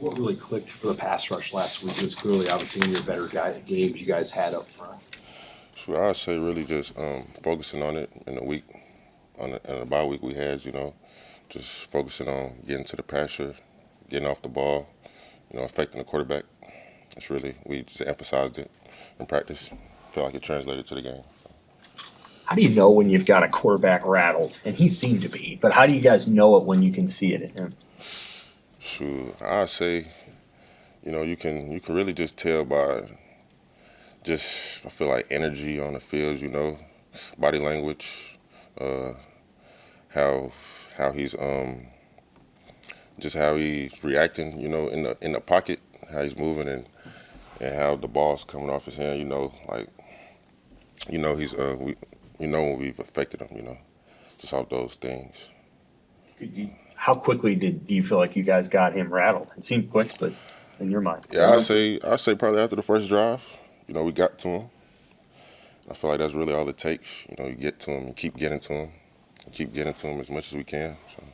What really clicked for the pass rush last week was clearly, obviously, one of your better games you guys had up front. So I'd say really just focusing on it in the week, in the bye week we had, just focusing on getting to the passer, getting off the ball, affecting the quarterback. It's really, we just emphasized it in practice. I feel like it translated to the game. How do you know when you've got a quarterback rattled? And he seemed to be, but how do you guys know it when you can see it in him? Shoot, I'd say, you can really just tell by just, I feel like, energy on the field, body language, how he's just how he's reacting, in the pocket, how he's moving and how the ball's coming off his hand, he's when we've affected him, just off those things. How quickly do you feel like you guys got him rattled? It seemed quick, but in your mind, yeah, I'd say probably after the first drive, we got to him. I feel like that's really all it takes. You get to him and keep getting to him, and keep getting to him as much as we can. So.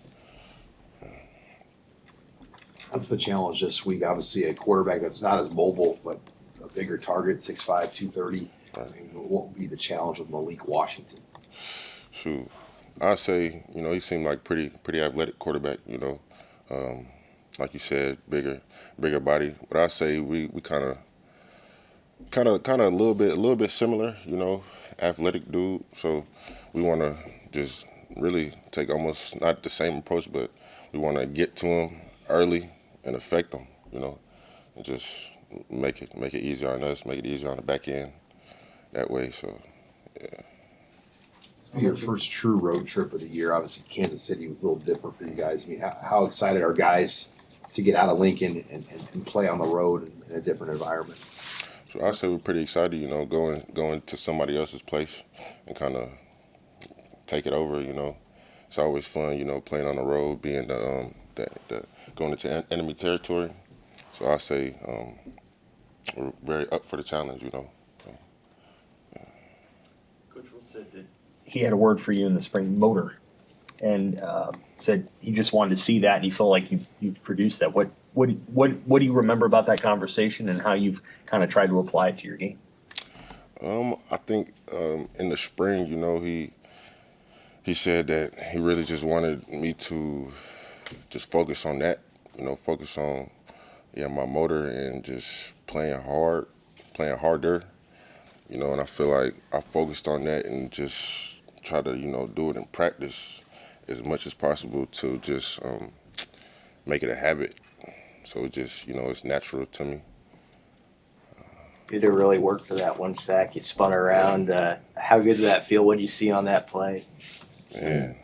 What's the challenge this week? Obviously, a quarterback that's not as mobile, but a bigger target, 6'5", 230. Right. I mean, what would be the challenge with Malik Washington? Shoot, I'd say he seemed like pretty athletic quarterback. Like you said, bigger body. But I say we kind of a little bit similar. Athletic dude. So we want to just really take almost not the same approach, but we want to get to him early and affect him. And just make it easier on us, make it easier on the back end. That way, so yeah. Your first true road trip of the year. Obviously, Kansas City was a little different for you guys. I mean, how excited are guys to get out of Lincoln and play on the road in a different environment? So I say we're pretty excited, going to somebody else's place and kind of take it over. It's always fun, playing on the road, being the going into enemy territory. So I say we're very up for the challenge, Coach Will said that he had a word for you in the spring, motor, and said he just wanted to see that, and he felt like you produced that. What do you remember about that conversation, and how you've kind of tried to apply it to your game? I think in the spring, he said that he really just wanted me to just focus on that, focus on my motor and just playing harder. And I feel like I focused on that and just try to, do it in practice as much as possible to just make it a habit. So it just, it's natural to me. Did it really work for that one sack? You spun around. How good did that feel? What did you see on that play? Man,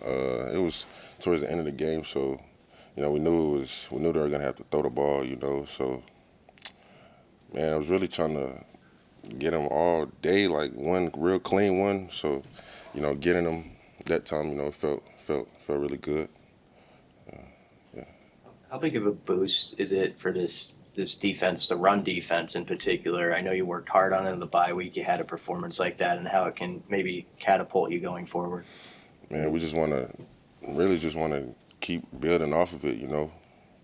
it was towards the end of the game, so we knew they were gonna have to throw the ball, So, man, I was really trying to get them all day, like one real clean one. So, getting them that time, it felt really good. Yeah. How big of a boost is it for this defense, the run defense in particular? I know you worked hard on it in the bye week. You had a performance like that, and how it can maybe catapult you going forward. Man, we just want to keep building off of it.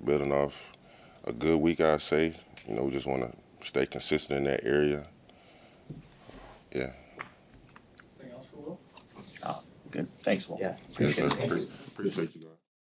Building off a good week, I say. We just want to stay consistent in that area. Yeah. Anything else for Will? Oh, good. Thanks, Will. Yeah. Appreciate you guys.